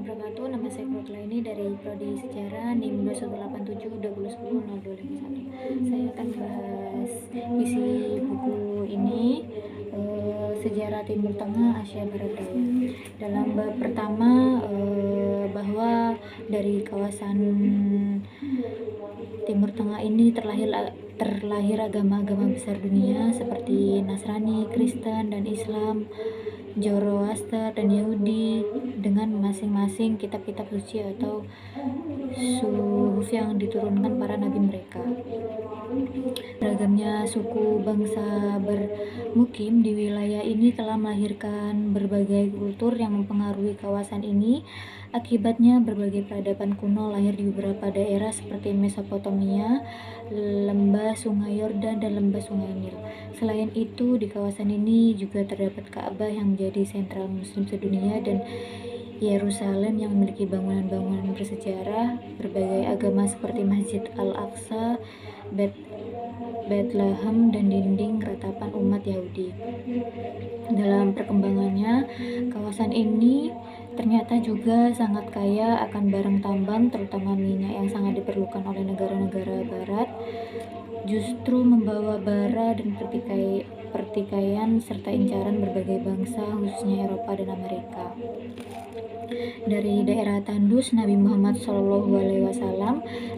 wabarakatuh. Nama saya Kurtlaini dari Prodi Sejarah NIM 218720100251. Saya akan bahas isi buku ini, Sejarah Timur Tengah Asia Barat Daya. Dalam bab pertama, bahwa dari kawasan Timur Tengah ini terlahir agama-agama besar dunia seperti Nasrani, Kristen, dan Islam, Zoroaster, dan Yahudi, dengan masing-masing kitab-kitab suci atau suhuf yang diturunkan para nabi mereka. Beragamnya suku bangsa bermukim di wilayah ini telah melahirkan berbagai kultur yang mempengaruhi kawasan ini. Akibatnya berbagai peradaban kuno lahir di beberapa daerah seperti Mesopotamia, lembah Sungai Yordan, dan lembah Sungai Nil. Selain itu, di kawasan ini juga terdapat Ka'bah yang menjadi sentral Muslim sedunia, dan Yerusalem yang memiliki bangunan-bangunan bersejarah berbagai agama seperti Masjid Al-Aqsa, Bethlehem, dan dinding ratapan umat Yahudi. Dalam perkembangannya, kawasan ini ternyata juga sangat kaya akan barang tambang, terutama minyak yang sangat diperlukan oleh negara-negara barat, justru membawa bara dan pertikaian serta incaran berbagai bangsa, khususnya Eropa dan Amerika. Dari daerah tandus, Nabi Muhammad SAW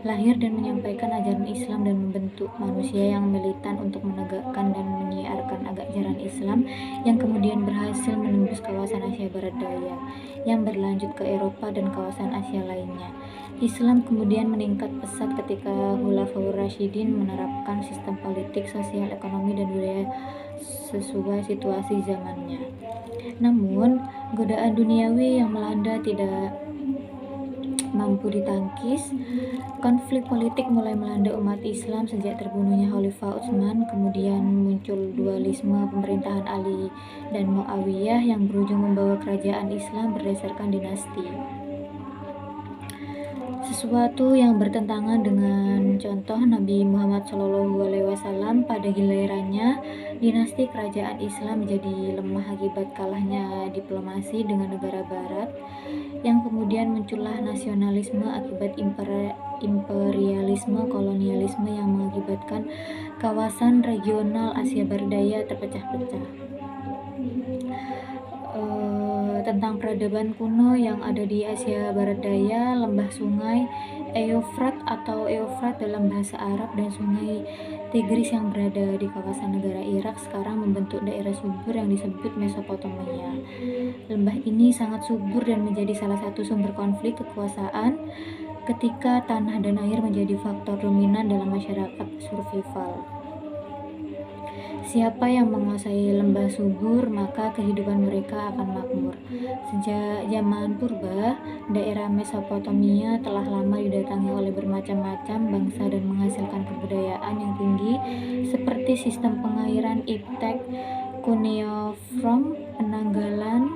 lahir dan menyampaikan ajaran Islam dan membentuk manusia yang militan untuk menegakkan dan menyiarkan ajaran Islam yang kemudian berhasil menembus kawasan Asia Barat Daya yang berlanjut ke Eropa dan kawasan Asia lainnya. Islam kemudian meningkat pesat ketika Khulafaur Rasyidin menerapkan sistem politik, sosial, ekonomi, dan budaya sesuai situasi zamannya. Namun, godaan duniawi yang melanda tidak mampu ditangkis. Konflik politik mulai melanda umat Islam sejak terbunuhnya Khalifah Utsman, kemudian muncul dualisme pemerintahan Ali dan Muawiyah yang berujung membawa kerajaan Islam berdasarkan dinasti. Sesuatu yang bertentangan dengan contoh Nabi Muhammad SAW. Pada gilirannya, dinasti kerajaan Islam menjadi lemah akibat kalahnya diplomasi dengan negara barat, yang kemudian muncullah nasionalisme akibat imperialisme kolonialisme yang mengakibatkan kawasan regional Asia Barat Daya terpecah-pecah. Tentang peradaban kuno yang ada di Asia Barat Daya, lembah sungai Eufrat atau Eufrat dalam bahasa Arab dan sungai Tigris yang berada di kawasan negara Irak sekarang membentuk daerah subur yang disebut Mesopotamia. Lembah ini sangat subur dan menjadi salah satu sumber konflik kekuasaan ketika tanah dan air menjadi faktor dominan dalam masyarakat survival. Siapa yang menguasai lembah subur, maka kehidupan mereka akan makmur. Sejak zaman purba, daerah Mesopotamia telah lama didatangi oleh bermacam-macam bangsa dan menghasilkan kebudayaan yang tinggi seperti sistem pengairan iptek, cuneiform, penanggalan,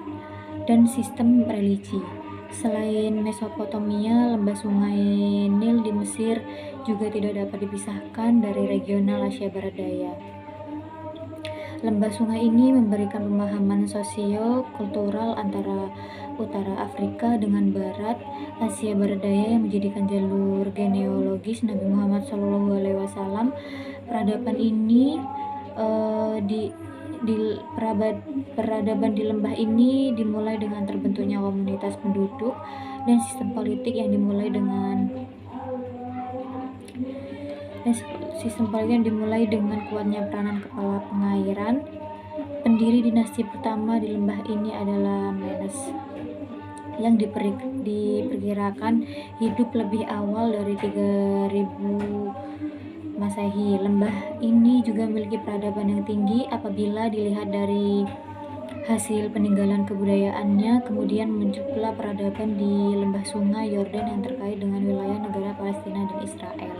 dan sistem religi. Selain Mesopotamia, lembah Sungai Nil di Mesir juga tidak dapat dipisahkan dari regional Asia Barat Daya. Lembah sungai ini memberikan pemahaman sosio-kultural antara utara Afrika dengan barat Asia Barat Daya yang menjadikan jalur genealogis Nabi Muhammad SAW. Peradaban ini peradaban di lembah ini dimulai dengan terbentuknya komunitas penduduk dan sistem politik yang dimulai dengan kuatnya peranan kepala pengairan. Pendiri dinasti pertama di lembah ini adalah Menes, yang diperkirakan hidup lebih awal dari 3000 Masehi. Lembah ini juga memiliki peradaban yang tinggi apabila dilihat dari hasil peninggalan kebudayaannya. Kemudian muncul pula peradaban di lembah Sungai Yordan yang terkait dengan wilayah negara Palestina dan Israel.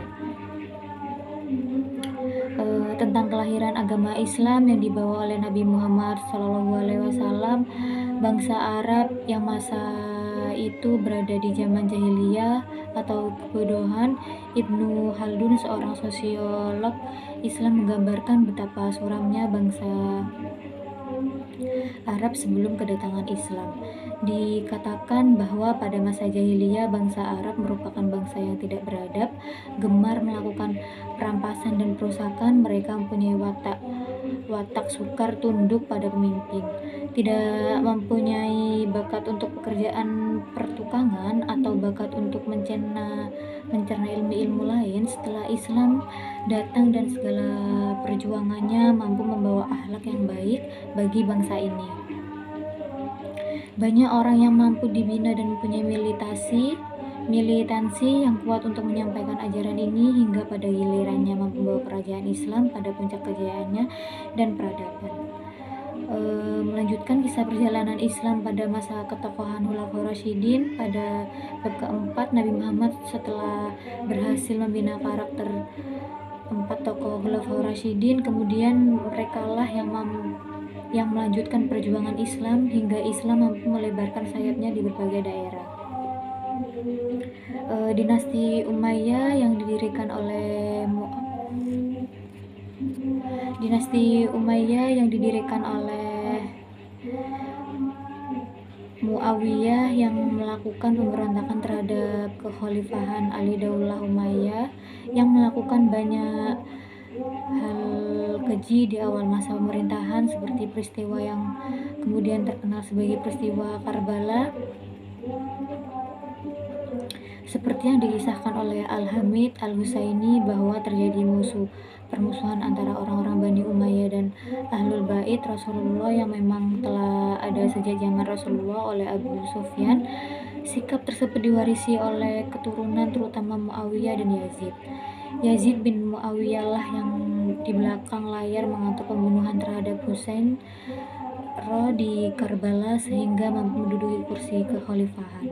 Tentang kelahiran agama Islam yang dibawa oleh Nabi Muhammad SAW. Bangsa Arab yang masa itu berada di zaman jahiliyah atau kebodohan. Ibnu Khaldun, seorang sosiolog Islam, menggambarkan betapa suramnya bangsa Arab sebelum kedatangan Islam. Dikatakan bahwa pada masa jahiliyah bangsa Arab merupakan bangsa yang tidak beradab, gemar melakukan perampasan dan perusakan. Mereka mempunyai watak sukar tunduk pada pemimpin, tidak mempunyai bakat untuk pekerjaan pertukangan atau bakat untuk mencerna ilmu-ilmu lain. Setelah Islam datang dan segala perjuangannya mampu membawa akhlak yang baik bagi bangsa ini. Banyak orang yang mampu dibina dan mempunyai militansi yang kuat untuk menyampaikan ajaran ini hingga pada gilirannya mampu membawa kerajaan Islam pada puncak kejayaannya dan peradaban. Melanjutkan kisah perjalanan Islam pada masa ketokohan Khulafaur Rasyidin. Pada bab keempat, Nabi Muhammad setelah berhasil membina karakter 4 tokoh Khulafaur Rasyidin, kemudian merekalah yang melanjutkan perjuangan Islam hingga Islam mampu melebarkan sayapnya di berbagai daerah. Dinasti Umayyah yang didirikan oleh Muawiyah yang melakukan pemberontakan terhadap kekhalifahan Ali Daulah Umayyah, yang melakukan banyak hal keji di awal masa pemerintahan, seperti peristiwa yang kemudian terkenal sebagai peristiwa Karbala, seperti yang dikisahkan oleh Al-Hamid Al-Husaini bahwa terjadi permusuhan antara orang-orang Bani Umayyah dan Ahlul Bait Rasulullah yang memang telah ada sejak zaman Rasulullah oleh Abu Sufyan. Sikap tersebut diwarisi oleh keturunan terutama Muawiyah dan Yazid. Yazid bin Muawiyah lah yang di belakang layar mengatur pembunuhan terhadap Husain di Karbala sehingga mampu menduduki kursi kekhalifahan.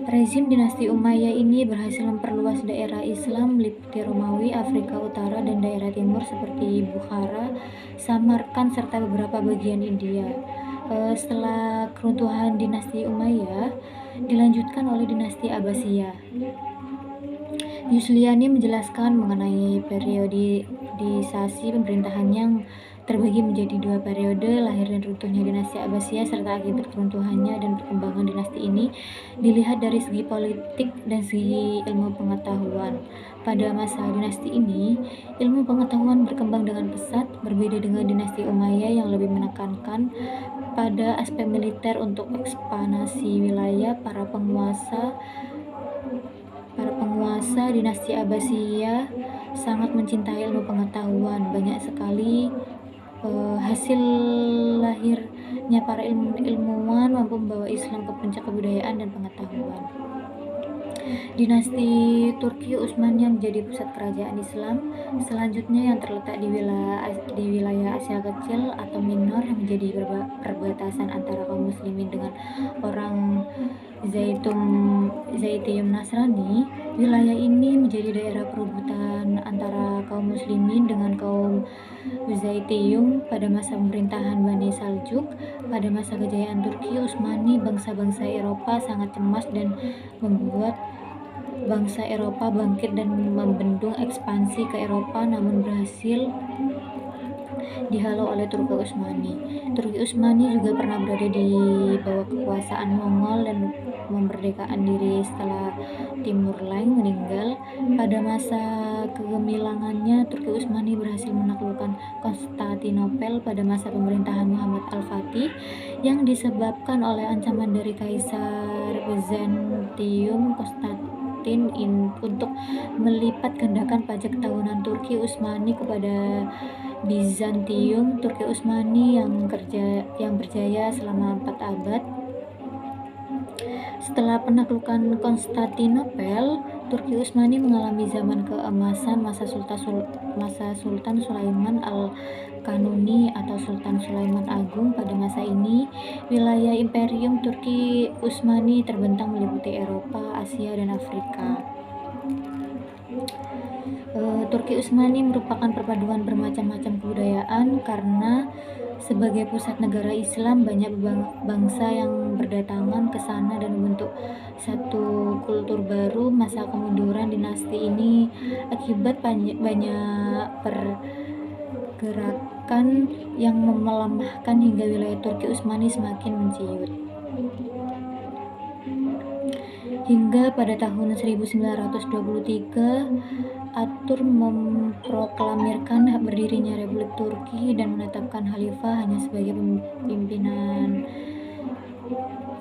Rezim dinasti Umayyah ini berhasil memperluas daerah Islam meliputi Romawi, Afrika Utara, dan daerah timur seperti Bukhara, Samarkand, serta beberapa bagian India. Setelah keruntuhan dinasti Umayyah, dilanjutkan oleh dinasti Abbasiyah. Yusliani menjelaskan mengenai periodisasi pemerintahan yang terbagi menjadi 2 periode, lahir dan runtuhnya dinasti Abbasiyah serta akibat keruntuhannya dan perkembangan dinasti ini dilihat dari segi politik dan segi ilmu pengetahuan. Pada masa dinasti ini, ilmu pengetahuan berkembang dengan pesat, berbeda dengan dinasti Umayyah yang lebih menekankan pada aspek militer untuk ekspansi wilayah. Para penguasa dinasti Abbasiyah sangat mencintai ilmu pengetahuan. Banyak sekali hasil lahirnya para ilmuwan mampu membawa Islam ke puncak kebudayaan dan pengetahuan. Dinasti Turki Utsmaniyah menjadi pusat kerajaan Islam selanjutnya yang terletak di wilayah Asia Kecil atau Minor yang menjadi perbatasan antara kaum muslimin dengan orang Zaitiyum Nasrani. Wilayah ini menjadi daerah perebutan antara kaum muslimin dengan kaum Zaitiyum pada masa pemerintahan Bani Saljuk. Pada masa kejayaan Turki Utsmani, bangsa-bangsa Eropa sangat cemas dan membuat bangsa Eropa bangkit dan membendung ekspansi ke Eropa, namun berhasil dihalau oleh Turki Utsmani. Turki Utsmani juga pernah berada di bawah kekuasaan Mongol dan memerdekakan diri setelah Timur Leng meninggal. Pada masa kegemilangannya, Turki Utsmani berhasil menaklukkan Konstantinopel pada masa pemerintahan Muhammad Al-Fatih yang disebabkan oleh ancaman dari Kaisar Bizantium Konstantin untuk melipat gandakan pajak tahunan Turki Utsmani kepada Bizantium. Turki Utsmani yang berjaya selama 4 abad. Setelah penaklukan Konstantinopel, Turki Utsmani mengalami zaman keemasan masa Sultan Sulaiman Al-Kanuni atau Sultan Sulaiman Agung. Pada masa ini, wilayah Imperium Turki Utsmani terbentang meliputi Eropa, Asia, dan Afrika. Turki Utsmani merupakan perpaduan bermacam-macam kebudayaan karena sebagai pusat negara Islam, banyak bangsa yang berdatangan ke sana dan membentuk satu kultur baru. Masa kemunduran dinasti ini akibat banyak pergerakan yang melemahkan hingga wilayah Turki Utsmani semakin menciut. Hingga pada tahun 1923, Atatürk memproklamirkan berdirinya Republik Turki dan menetapkan khalifah hanya sebagai pimpinan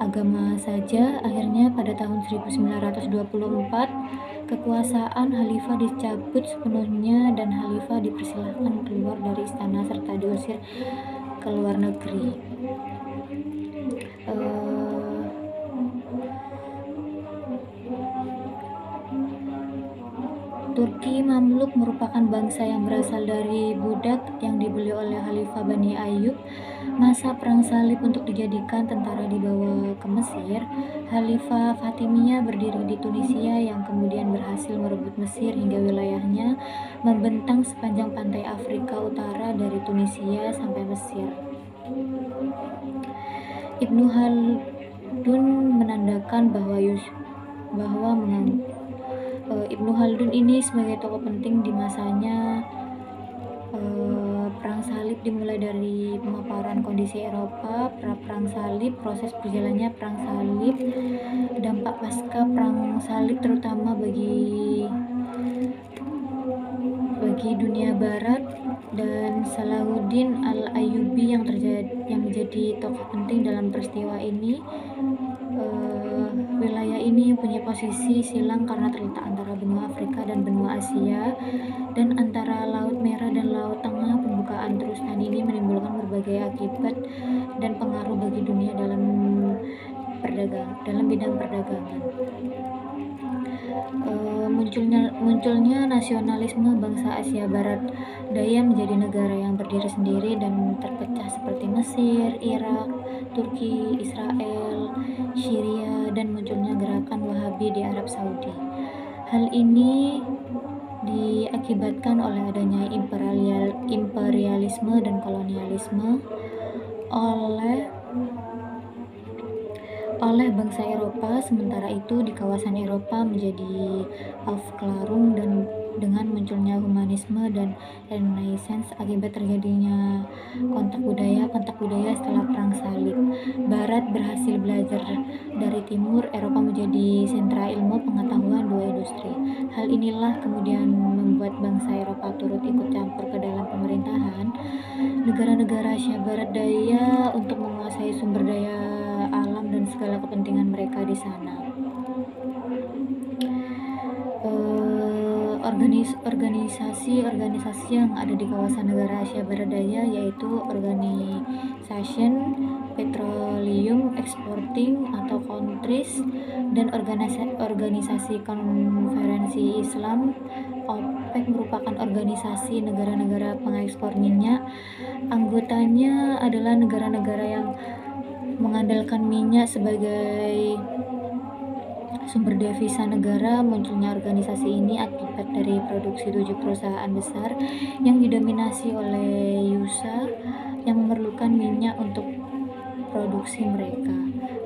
agama saja. Akhirnya pada tahun 1924, kekuasaan khalifah dicabut sepenuhnya dan khalifah dipersilahkan keluar dari istana serta diusir ke luar negeri. Turki Mamluk merupakan bangsa yang berasal dari budak yang dibeli oleh Khalifah Bani Ayyub. Masa perang salib untuk dijadikan tentara dibawa ke Mesir. Khalifah Fatimiyah berdiri di Tunisia yang kemudian berhasil merebut Mesir hingga wilayahnya membentang sepanjang pantai Afrika Utara dari Tunisia sampai Mesir. Ibnu Khaldun menandakan bahwa Ibnu Khaldun ini sebagai tokoh penting di masanya. Perang salib dimulai dari pemaparan kondisi Eropa pra-perang salib, proses berjalannya perang salib, dampak pasca perang salib terutama bagi dunia barat, dan Salahuddin Al-Ayyubi yang menjadi tokoh penting dalam peristiwa ini. Wilayah ini punya posisi silang karena terletak antara benua Afrika dan benua Asia dan antara Laut Merah dan Laut Tengah. Pembukaan terusan ini menimbulkan berbagai akibat dan pengaruh bagi dunia dalam bidang perdagangan. Munculnya nasionalisme bangsa Asia Barat Daya menjadi negara yang berdiri sendiri dan terpecah seperti Mesir, Irak, Turki, Israel, Syria, dan munculnya gerakan Wahabi di Arab Saudi. Hal ini diakibatkan oleh adanya imperialisme dan kolonialisme oleh bangsa Eropa. Sementara itu di kawasan Eropa menjadi Aufklärung dan dengan munculnya humanisme dan Renaissance akibat terjadinya kontak budaya setelah perang salib. Barat berhasil belajar dari Timur, Eropa menjadi sentra ilmu pengetahuan dua industri. Hal inilah kemudian membuat bangsa Eropa turut ikut campur ke dalam pemerintahan negara-negara Asia Barat Daya untuk menguasai sumber daya alam dan segala kepentingan mereka di sana. Organisasi yang ada di kawasan negara Asia Barat Daya yaitu Organisation Petroleum Exporting atau Countries dan organisasi Konferensi Islam. OPEC merupakan organisasi negara-negara pengekspor minyak. Anggotanya adalah negara-negara yang mengandalkan minyak sebagai sumber devisa negara. Munculnya organisasi ini akibat dari produksi 7 perusahaan besar yang didominasi oleh USA yang memerlukan minyak untuk produksi mereka.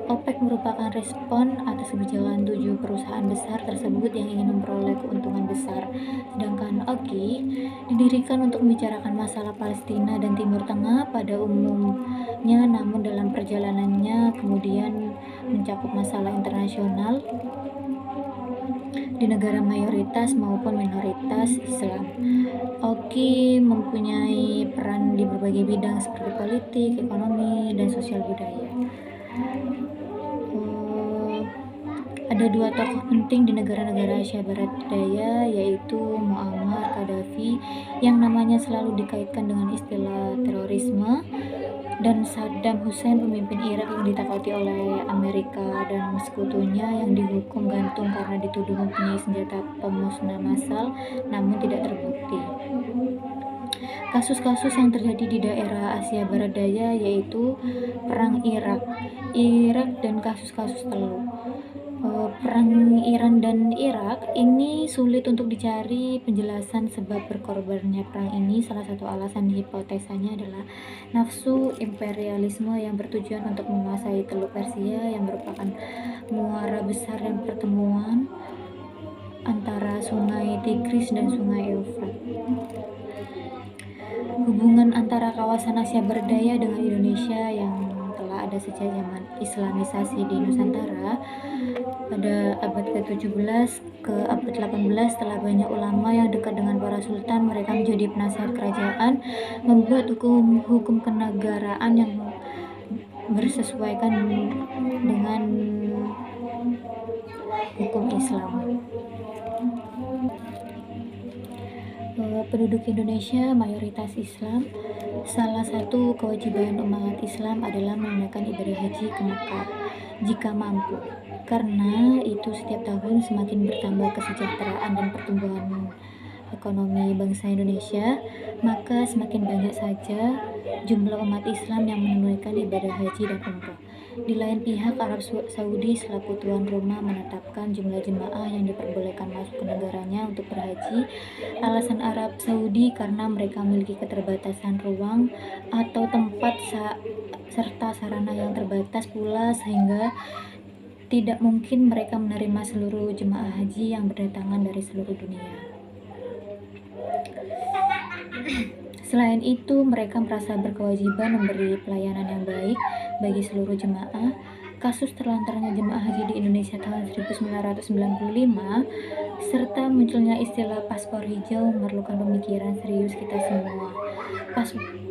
OPEC merupakan respon atas kebijakan 7 perusahaan besar tersebut yang ingin memperoleh keuntungan besar. Sedangkan OKI didirikan untuk membicarakan masalah Palestina dan Timur Tengah pada umumnya, namun dalam perjalanannya kemudian mencakup masalah internasional di negara mayoritas maupun minoritas Islam. OKI mempunyai peran di berbagai bidang seperti politik, ekonomi, dan sosial budaya. Ada 2 tokoh penting di negara-negara Asia Barat Daya, yaitu Muammar Gaddafi yang namanya selalu dikaitkan dengan istilah terorisme, dan Saddam Hussein, pemimpin Irak yang ditakuti oleh Amerika dan sekutunya, yang dihukum gantung karena dituduh mempunyai senjata pemusnah massal namun tidak terbukti. Kasus-kasus yang terjadi di daerah Asia Barat Daya yaitu Perang Irak dan kasus-kasus Teluk. Perang Iran dan Irak ini sulit untuk dicari penjelasan sebab berkorbannya perang ini. Salah satu alasan hipotesanya adalah nafsu imperialisme yang bertujuan untuk menguasai Teluk Persia yang merupakan muara besar dan pertemuan antara Sungai Tigris dan Sungai Eufrat. Hubungan antara kawasan Asia Berdaya dengan Indonesia yang telah ada sejak zaman Islamisasi di Nusantara pada abad ke-17 ke abad 18, setelah banyak ulama yang dekat dengan para sultan, mereka menjadi penasehat kerajaan, membuat hukum kenegaraan yang bersesuaikan dengan hukum Islam. Penduduk Indonesia mayoritas Islam. Salah satu kewajiban umat Islam adalah menunaikan ibadah haji ke Mekah jika mampu. Karena itu setiap tahun semakin bertambah kesejahteraan dan pertumbuhan ekonomi bangsa Indonesia, maka semakin banyak saja jumlah umat Islam yang menunaikan ibadah haji dan umrah. Di lain pihak, Arab Saudi selaku tuan rumah menetapkan jumlah jemaah yang diperbolehkan masuk ke negaranya untuk berhaji. Alasan Arab Saudi karena mereka memiliki keterbatasan ruang atau tempat serta sarana yang terbatas pula, sehingga tidak mungkin mereka menerima seluruh jemaah haji yang berdatangan dari seluruh dunia. Selain itu, mereka merasa berkewajiban memberi pelayanan yang baik bagi seluruh jemaah. Kasus terlantarnya jemaah haji di Indonesia tahun 1995 serta munculnya istilah paspor hijau memerlukan pemikiran serius kita semua.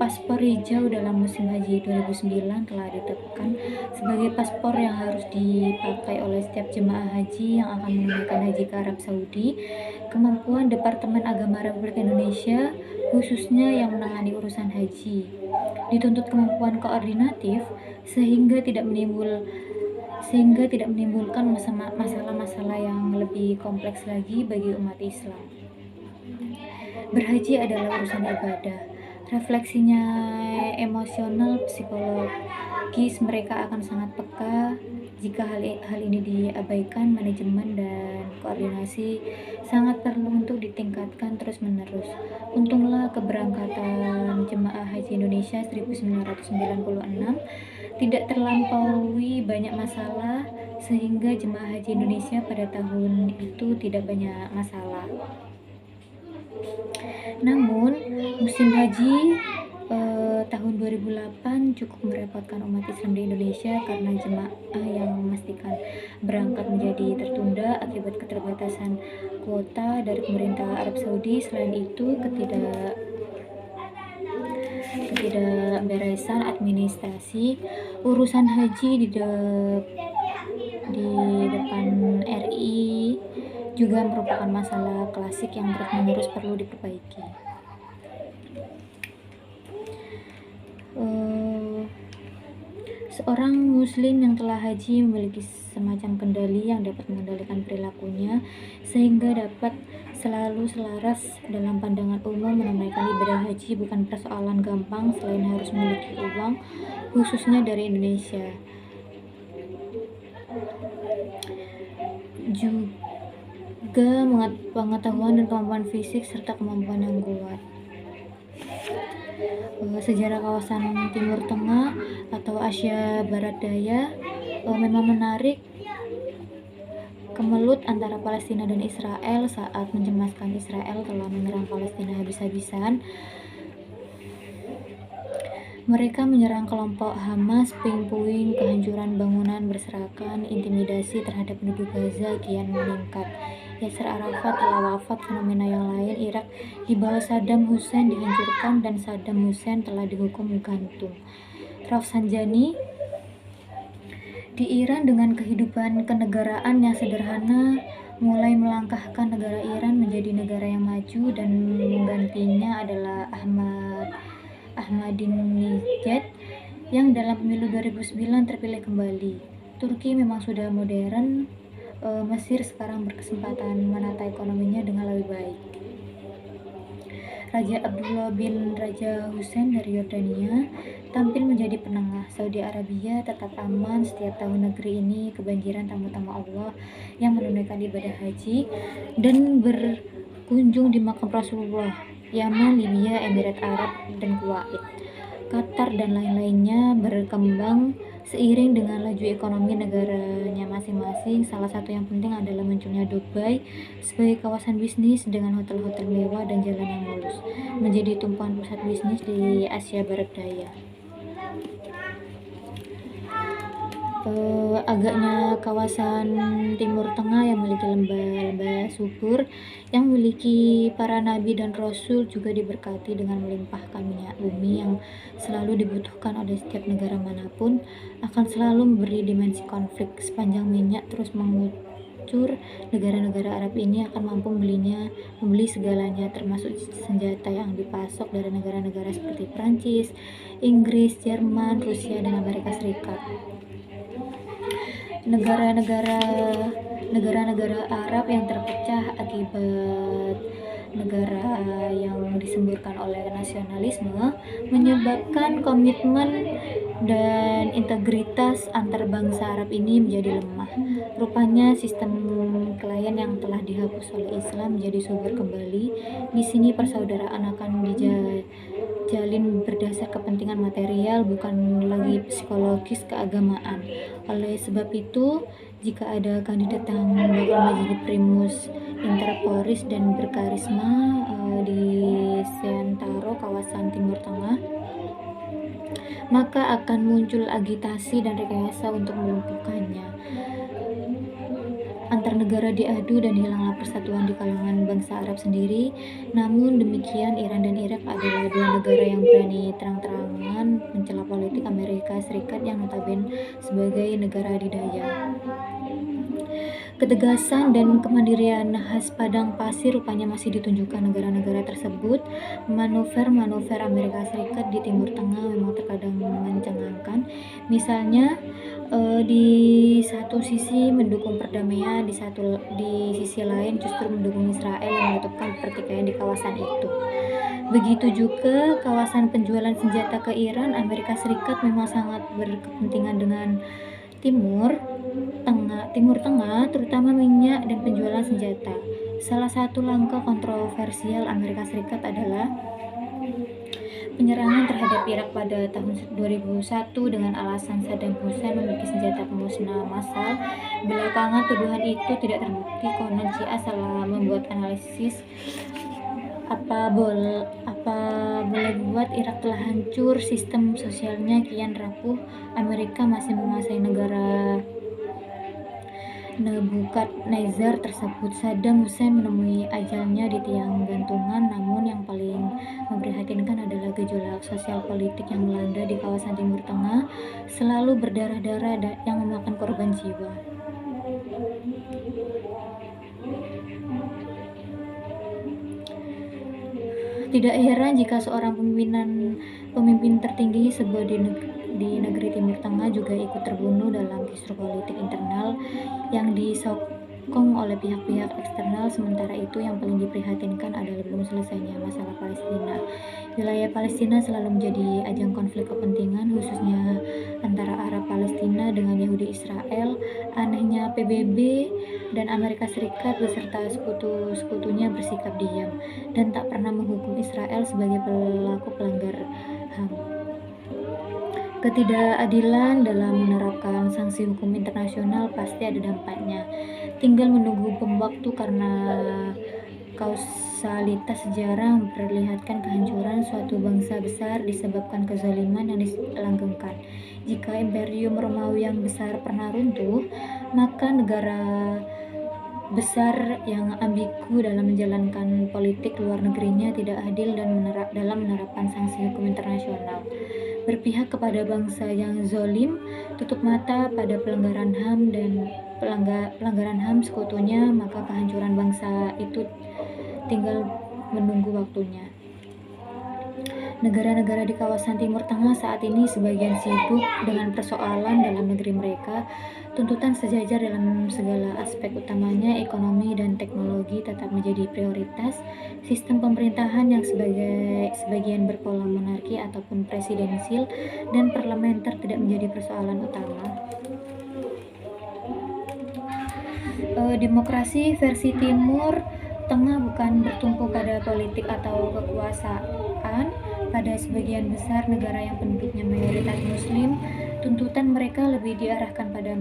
Paspor hijau dalam musim haji 2009 telah ditetapkan sebagai paspor yang harus dipakai oleh setiap jemaah haji yang akan menunaikan haji ke Arab Saudi. Kemampuan Departemen Agama Republik Indonesia, khususnya yang menangani urusan haji, dituntut kemampuan koordinatif sehingga tidak menimbulkan masalah-masalah yang lebih kompleks lagi bagi umat Islam. Berhaji adalah urusan ibadah. Refleksinya emosional, psikologis, mereka akan sangat peka. Jika hal ini diabaikan, manajemen dan koordinasi sangat perlu untuk ditingkatkan terus-menerus. Untunglah keberangkatan jemaah haji Indonesia 1996 tidak terlampaui banyak masalah, sehingga jemaah haji Indonesia pada tahun itu tidak banyak masalah. Namun, musim haji tahun 2008 cukup merepotkan umat Islam di Indonesia karena jemaah yang memastikan berangkat menjadi tertunda akibat keterbatasan kuota dari pemerintah Arab Saudi. Selain itu, ketidakberesan administrasi urusan haji di depan RI juga merupakan masalah klasik yang terus-menerus perlu diperbaiki. Seorang muslim yang telah haji memiliki semacam kendali yang dapat mengendalikan perilakunya sehingga dapat selalu selaras dalam pandangan umum. Menunaikan ibadah haji bukan persoalan gampang selain harus memiliki uang, khususnya dari Indonesia. Juga pengetahuan dan kemampuan fisik serta kemampuan yang kuat. Sejarah kawasan Timur Tengah atau Asia Barat Daya memang menarik. Kemelut antara Palestina dan Israel saat mencemaskan Israel telah menyerang Palestina habis-habisan. Mereka menyerang kelompok Hamas, puing-puing, kehancuran bangunan berserakan, intimidasi terhadap penduduk Gaza kian meningkat. Yasser Arafat telah wafat. Fenomena yang lain, Irak di bawah Saddam Hussein dihancurkan dan Saddam Hussein telah dihukum gantung. Rafsanjani di Iran dengan kehidupan kenegaraan yang sederhana mulai melangkahkan negara Iran menjadi negara yang maju, dan menggantinya adalah Ahmadinejad yang dalam pemilu 2009 terpilih kembali. Turki memang sudah modern. Mesir sekarang berkesempatan menata ekonominya dengan lebih baik. Raja Abdullah bin Raja Hussein dari Yordania tampil menjadi penengah. Saudi Arabia tetap aman. Setiap tahun negeri ini kebanjiran tamu-tamu Allah yang menunaikan ibadah haji dan berkunjung di makam Rasulullah. Yaman, Libya, Emirat Arab, dan Kuwait, Qatar, dan lain-lainnya berkembang Seiring dengan laju ekonomi negaranya masing-masing, salah satu yang penting adalah munculnya Dubai sebagai kawasan bisnis dengan hotel-hotel mewah dan jalan yang mulus, menjadi tumpuan pusat bisnis di Asia Barat Daya. Agaknya kawasan Timur Tengah yang memiliki lembah-lembah subur, yang memiliki para nabi dan rasul, juga diberkati dengan melimpahkan minyak bumi yang selalu dibutuhkan oleh setiap negara manapun, akan selalu memberi dimensi konflik. Sepanjang minyak terus mengucur, negara-negara Arab ini akan mampu membeli segalanya, termasuk senjata yang dipasok dari negara-negara seperti Prancis, Inggris, Jerman, Rusia, dan Amerika Serikat. Negara-negara Arab yang terpecah akibat negara yang disemburkan oleh nasionalisme menyebabkan komitmen dan integritas antar bangsa Arab ini menjadi lemah. Rupanya sistem klien yang telah dihapus oleh Islam menjadi subur kembali. Di sini persaudaraan akan dijalin berdasar kepentingan material, bukan lagi psikologis keagamaan. Oleh sebab itu, jika ada kandidat yang bakal menjadi primus inter pares dan berkarisma di Sentaro, kawasan Timur Tengah, maka akan muncul agitasi dan rekayasa untuk melumpuhkannya. Antar negara diadu dan hilanglah persatuan di kalangan bangsa Arab sendiri. Namun demikian, Iran dan Irak adalah dua negara yang berani terang-terangan mencela politik Amerika Serikat yang notabene sebagai negara adidaya. Ketegasan dan kemandirian khas padang pasir rupanya masih ditunjukkan negara-negara tersebut. Manuver-manuver Amerika Serikat di Timur Tengah memang terkadang mencengangkan. Misalnya, di satu sisi mendukung perdamaian, di sisi lain justru mendukung Israel yang menutupkan pertikaian di kawasan itu. Begitu juga kawasan penjualan senjata ke Iran. Amerika Serikat memang sangat berkepentingan dengan Timur Tengah, terutama minyak dan penjualan senjata. Salah satu langkah kontroversial Amerika Serikat adalah penyerangan terhadap Irak pada tahun 2001 dengan alasan Saddam Hussein memiliki senjata pemusnah massal. Belakangan tuduhan itu tidak terbukti. Konon Cia salah membuat analisis apa boleh buat Irak telah hancur, sistem sosialnya kian rapuh. Amerika masih menguasai negara Nebukadnezar tersebut. Saddam Hussein menemui ajalnya di tiang gantungan. Namun yang paling memprihatinkan adalah gejolak sosial politik yang melanda di kawasan Timur Tengah, selalu berdarah-darah yang memakan korban jiwa. Tidak heran jika seorang pemimpin tertinggi sebuah di negeri Timur Tengah juga ikut terbunuh dalam kisruh politik internal yang disokong oleh pihak-pihak eksternal. Sementara itu, yang paling diprihatinkan adalah belum selesainya masalah Palestina. Wilayah Palestina selalu menjadi ajang konflik kepentingan, khususnya antara Arab Palestina dengan Yahudi Israel. Anehnya, PBB dan Amerika Serikat beserta sekutu-sekutunya bersikap diam dan tak pernah menghukum Israel sebagai pelaku pelanggar HAM. Ketidakadilan dalam menerapkan sanksi hukum internasional pasti ada dampaknya. Tinggal menunggu bom waktu, karena kausalitas sejarah memperlihatkan kehancuran suatu bangsa besar disebabkan kezaliman yang dilanggengkan. Jika Imperium Romawi yang besar pernah runtuh, maka negara besar yang ambigu dalam menjalankan politik luar negerinya tidak adil dan dalam menerapkan sanksi hukum internasional. Berpihak kepada bangsa yang zolim, tutup mata pada pelanggaran HAM dan pelanggaran HAM sekutunya, maka kehancuran bangsa itu tinggal menunggu waktunya. Negara-negara di kawasan Timur Tengah saat ini sebagian sibuk dengan persoalan dalam negeri mereka. Tuntutan sejajar dalam segala aspek, utamanya ekonomi dan teknologi, tetap menjadi prioritas. Sistem pemerintahan yang sebagian berpola monarki ataupun presidensil dan parlementer tidak menjadi persoalan utama. Demokrasi versi Timur Tengah bukan bertumpu pada politik atau kekuasaan. Pada sebagian besar negara yang penduduknya mayoritas Muslim, Tuntutan mereka lebih diarahkan pada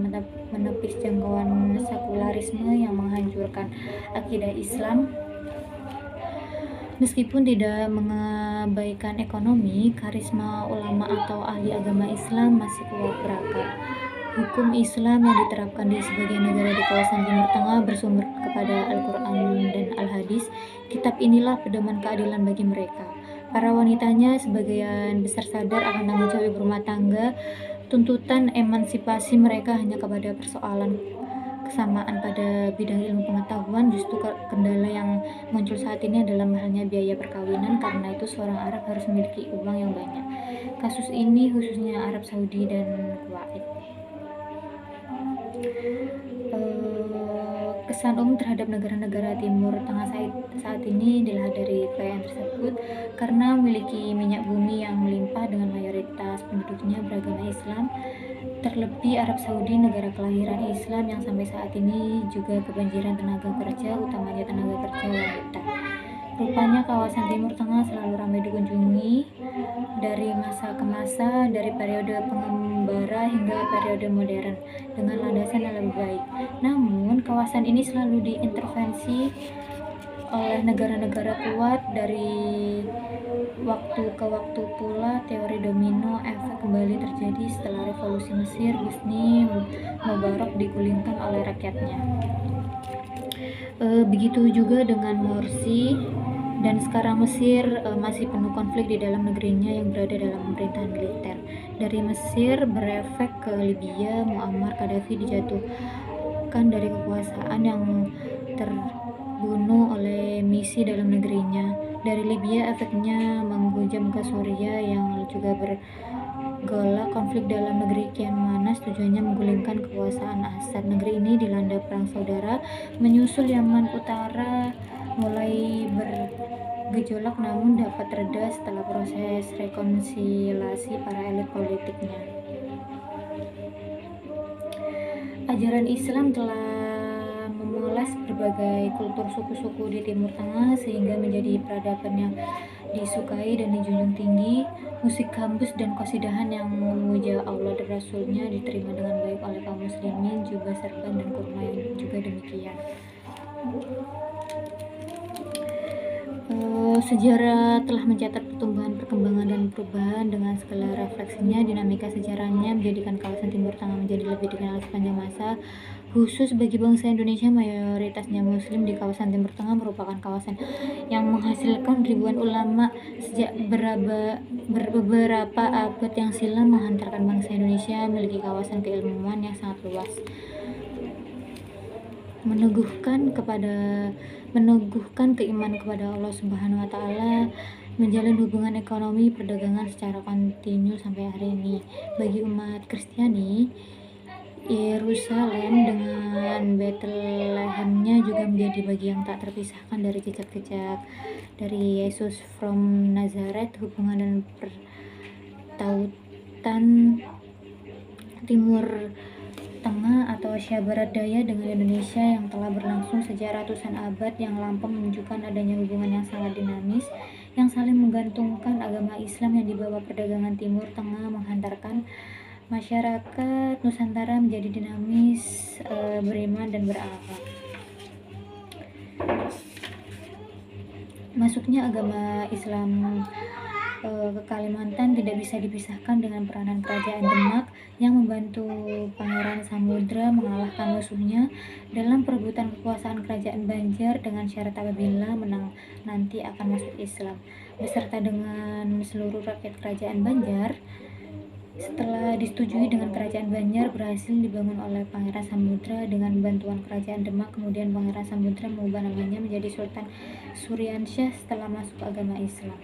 menepis jangkauan sekularisme yang menghancurkan akidah Islam. Meskipun tidak mengabaikan ekonomi, karisma ulama atau ahli agama Islam masih kuat berakar. Hukum Islam yang diterapkan di sebagian negara di kawasan Timur Tengah bersumber kepada Al-Quran dan Al-Hadis. Kitab inilah pedoman keadilan bagi mereka. Para wanitanya sebagian besar sadar akan tanggung jawab ibu rumah tangga. Tuntutan emansipasi mereka hanya kepada persoalan kesamaan pada bidang ilmu pengetahuan. Justru kendala yang muncul saat ini adalah mahalnya biaya perkawinan, karena itu seorang Arab harus memiliki uang yang banyak. Kasus ini khususnya Arab Saudi dan Kuwait. Kesan umum terhadap negara-negara Timur Tengah saat ini dilihat dari perayaan tersebut karena memiliki minyak bumi yang melimpah dengan mayoritas penduduknya beragama Islam. Terlebih Arab Saudi, negara kelahiran Islam yang sampai saat ini juga kebanjiran tenaga kerja, utamanya tenaga kerja wanita. Rupanya kawasan Timur Tengah selalu ramai dikunjungi dari masa ke masa, dari periode pengembara hingga periode modern, dengan landasan yang lebih baik. Namun, kawasan ini selalu diintervensi oleh negara-negara kuat. Dari waktu ke waktu pula teori domino efek kembali terjadi setelah revolusi Mesir. Husni Mubarak digulingkan oleh rakyatnya. Begitu juga dengan Morsi, dan sekarang Mesir masih penuh konflik di dalam negerinya yang berada dalam pemerintahan militer. Dari Mesir berefek ke Libya, Muammar Gaddafi dijatuhkan dari kekuasaan yang terbunuh oleh misi dalam negerinya. Dari Libya efeknya menghujam ke Suriah yang juga bergolak. Konflik dalam negeri kian memanas, tujuannya menggulingkan kekuasaan Assad. Negeri ini dilanda perang saudara. Menyusul Yaman Utara mulai bergejolak, namun dapat reda setelah proses rekonsiliasi para elit politiknya. Ajaran Islam telah memoles berbagai kultur suku-suku di Timur Tengah sehingga menjadi peradaban yang disukai dan dijunjung tinggi. Musik gambus dan qasidahan yang memuja Allah dan Rasulnya diterima dengan baik oleh kaum muslimin. Jubah serban dan kurma yang juga demikian. Sejarah telah mencatat pertumbuhan, perkembangan, dan perubahan. Dengan segala refleksinya, dinamika sejarahnya menjadikan kawasan Timur Tengah menjadi lebih dikenal sepanjang masa. Khusus bagi bangsa Indonesia, mayoritasnya Muslim di kawasan Timur Tengah merupakan kawasan yang menghasilkan ribuan ulama. Sejak beberapa abad yang silam menghantarkan bangsa Indonesia memiliki kawasan keilmuan yang sangat luas, meneguhkan keimanan kepada Allah Subhanahu wa Ta'ala, menjalin hubungan ekonomi perdagangan secara kontinu sampai hari ini. Bagi umat Kristiani, Yerusalem dengan Bethlehemnya juga menjadi bagian tak terpisahkan dari jejak-jejak dari Yesus from Nazareth. Hubungan dan pertautan Timur Tengah atau Asia Barat Daya dengan Indonesia yang telah berlangsung sejak ratusan abad yang lampau menunjukkan adanya hubungan yang sangat dinamis yang saling menggantungkan. Agama Islam yang dibawa perdagangan Timur Tengah menghantarkan masyarakat Nusantara menjadi dinamis, beriman dan berakhlak. Masuknya agama Islam ke Kalimantan tidak bisa dipisahkan dengan peranan kerajaan Demak yang membantu Pangeran Samudra mengalahkan musuhnya dalam perebutan kekuasaan kerajaan Banjar dengan syarat apabila menang nanti akan masuk Islam beserta dengan seluruh rakyat kerajaan Banjar. Setelah disetujui dengan kerajaan Banjar, berhasil dibangun oleh Pangeran Samudra dengan bantuan kerajaan Demak. Kemudian Pangeran Samudra mengubah namanya menjadi Sultan Suryansyah setelah masuk agama Islam.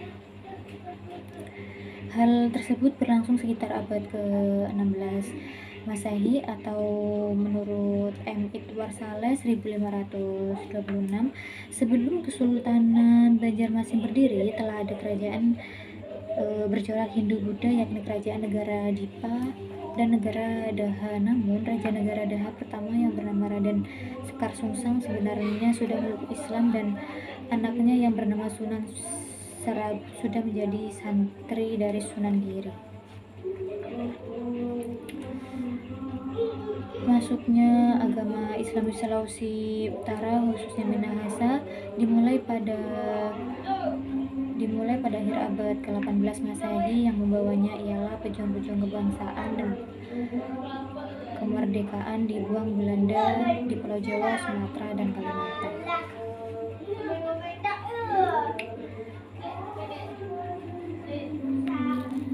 Hal tersebut berlangsung sekitar abad ke-16 Masehi atau menurut M. Idwar Saleh 1526. Sebelum Kesultanan Banjarmasin berdiri, telah ada kerajaan bercorak Hindu-Buddha, yakni Kerajaan Negara Dipa dan Negara Daha. Namun Raja Negara Daha pertama yang bernama Raden Sekar Sungsang sebenarnya sudah meluk Islam, dan anaknya yang bernama Sunan sudah menjadi santri dari Sunan Giri. Masuknya agama Islam di Sulawesi Utara, khususnya Minahasa, dimulai pada akhir abad ke-18 Masehi. Yang membawanya ialah pejuang-pejuang kebangsaan dan kemerdekaan di Belanda, di Pulau Jawa, Sumatera, dan Kalimantan.